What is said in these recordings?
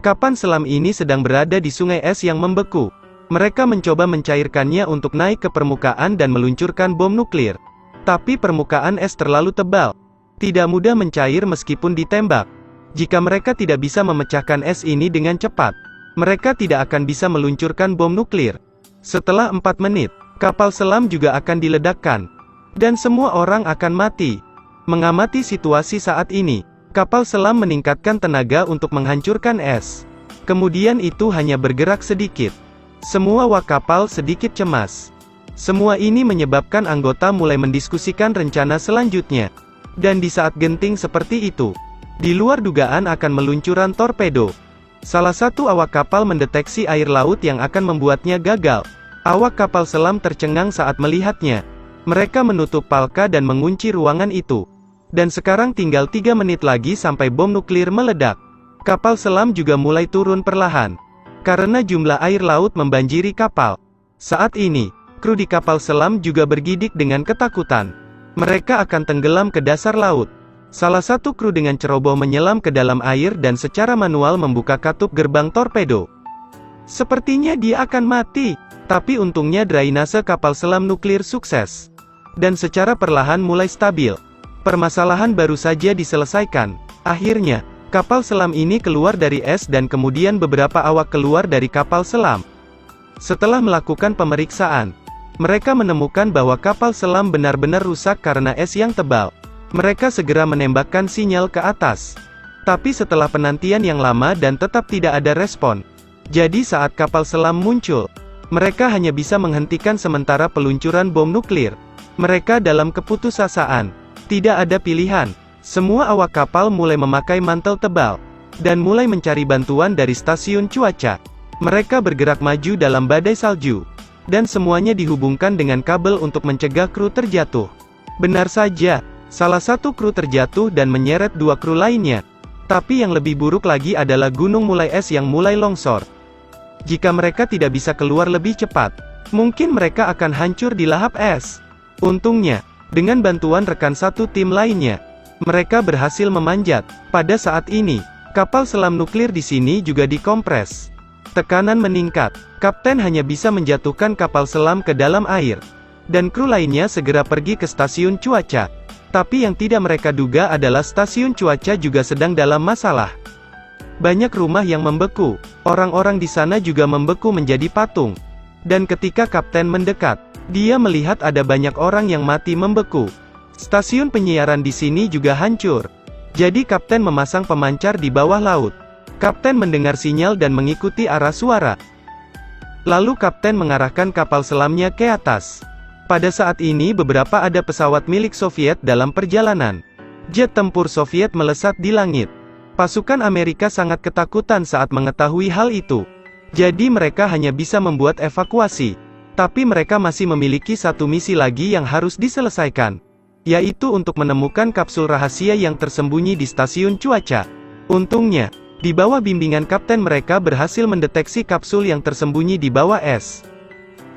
Kapal selam ini sedang berada di sungai es yang membeku. Mereka mencoba mencairkannya untuk naik ke permukaan dan meluncurkan bom nuklir. Tapi permukaan es terlalu tebal. Tidak mudah mencair meskipun ditembak. Jika mereka tidak bisa memecahkan es ini dengan cepat, mereka tidak akan bisa meluncurkan bom nuklir. Setelah 4 menit, kapal selam juga akan diledakkan. Dan semua orang akan mati. Mengamati situasi saat ini, kapal selam meningkatkan tenaga untuk menghancurkan es. Kemudian itu hanya bergerak sedikit. Semua awak kapal sedikit cemas. Semua ini menyebabkan anggota mulai mendiskusikan rencana selanjutnya. Dan di saat genting seperti itu, di luar dugaan akan meluncuran torpedo. Salah satu awak kapal mendeteksi air laut yang akan membuatnya gagal. Awak kapal selam tercengang saat melihatnya. Mereka menutup palka dan mengunci ruangan itu. Dan sekarang tinggal 3 menit lagi sampai bom nuklir meledak. Kapal selam juga mulai turun perlahan. Karena jumlah air laut membanjiri kapal. Saat ini, kru di kapal selam juga bergidik dengan ketakutan. Mereka akan tenggelam ke dasar laut. Salah satu kru dengan ceroboh menyelam ke dalam air dan secara manual membuka katup gerbang torpedo. Sepertinya dia akan mati. Tapi untungnya drainase kapal selam nuklir sukses. Dan secara perlahan mulai stabil. Permasalahan baru saja diselesaikan. Akhirnya, kapal selam ini keluar dari es dan kemudian beberapa awak keluar dari kapal selam. Setelah melakukan pemeriksaan, mereka menemukan bahwa kapal selam benar-benar rusak karena es yang tebal. Mereka segera menembakkan sinyal ke atas. Tapi setelah penantian yang lama dan tetap tidak ada respon. Jadi saat kapal selam muncul, mereka hanya bisa menghentikan sementara peluncuran bom nuklir. Mereka dalam keputusasaan. Tidak ada pilihan. Semua awak kapal mulai memakai mantel tebal. Dan mulai mencari bantuan dari stasiun cuaca. Mereka bergerak maju dalam badai salju. Dan semuanya dihubungkan dengan kabel untuk mencegah kru terjatuh. Benar saja, salah satu kru terjatuh dan menyeret 2 kru lainnya. Tapi yang lebih buruk lagi adalah gunung mulai es yang mulai longsor. Jika mereka tidak bisa keluar lebih cepat, mungkin mereka akan hancur di lahap es. Untungnya, dengan bantuan rekan satu tim lainnya, mereka berhasil memanjat. Pada saat ini, kapal selam nuklir di sini juga dikompres. Tekanan meningkat. Kapten hanya bisa menjatuhkan kapal selam ke dalam air. Dan kru lainnya segera pergi ke stasiun cuaca. Tapi yang tidak mereka duga adalah stasiun cuaca juga sedang dalam masalah. Banyak rumah yang membeku. Orang-orang di sana juga membeku menjadi patung. Dan ketika kapten mendekat, dia melihat ada banyak orang yang mati membeku. Stasiun penyiaran di sini juga hancur. Jadi kapten memasang pemancar di bawah laut. Kapten mendengar sinyal dan mengikuti arah suara. Lalu kapten mengarahkan kapal selamnya ke atas. Pada saat ini beberapa ada pesawat milik Soviet dalam perjalanan. Jet tempur Soviet melesat di langit. Pasukan Amerika sangat ketakutan saat mengetahui hal itu. Jadi mereka hanya bisa membuat evakuasi. Tapi mereka masih memiliki satu misi lagi yang harus diselesaikan. Yaitu untuk menemukan kapsul rahasia yang tersembunyi di stasiun cuaca. Untungnya, di bawah bimbingan kapten mereka berhasil mendeteksi kapsul yang tersembunyi di bawah es.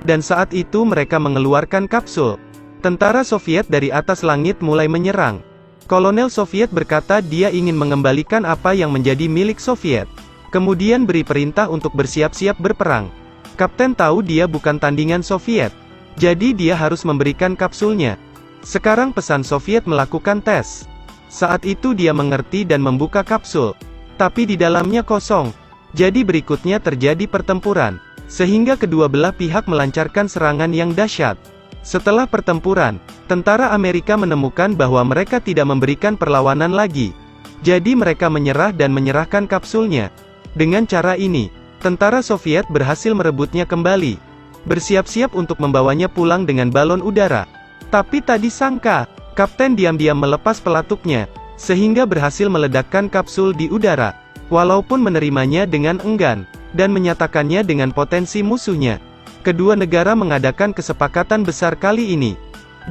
Dan saat itu mereka mengeluarkan kapsul. Tentara Soviet dari atas langit mulai menyerang. Kolonel Soviet berkata dia ingin mengembalikan apa yang menjadi milik Soviet. Kemudian beri perintah untuk bersiap-siap berperang. Kapten tahu dia bukan tandingan Soviet. Jadi dia harus memberikan kapsulnya. Sekarang pesan Soviet melakukan tes. Saat itu dia mengerti dan membuka kapsul. Tapi di dalamnya kosong. Jadi berikutnya terjadi pertempuran. Sehingga kedua belah pihak melancarkan serangan yang dahsyat. Setelah pertempuran, tentara Amerika menemukan bahwa mereka tidak memberikan perlawanan lagi. Jadi mereka menyerah dan menyerahkan kapsulnya. Dengan cara ini, tentara Soviet berhasil merebutnya kembali. Bersiap-siap untuk membawanya pulang dengan balon udara. Tapi tak disangka, kapten diam-diam melepas pelatuknya, sehingga berhasil meledakkan kapsul di udara. Walaupun menerimanya dengan enggan, dan menyatakannya dengan potensi musuhnya. Kedua negara mengadakan kesepakatan besar kali ini.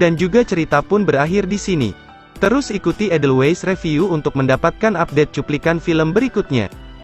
Dan juga cerita pun berakhir di sini. Terus ikuti Edelweiss Review untuk mendapatkan update cuplikan film berikutnya.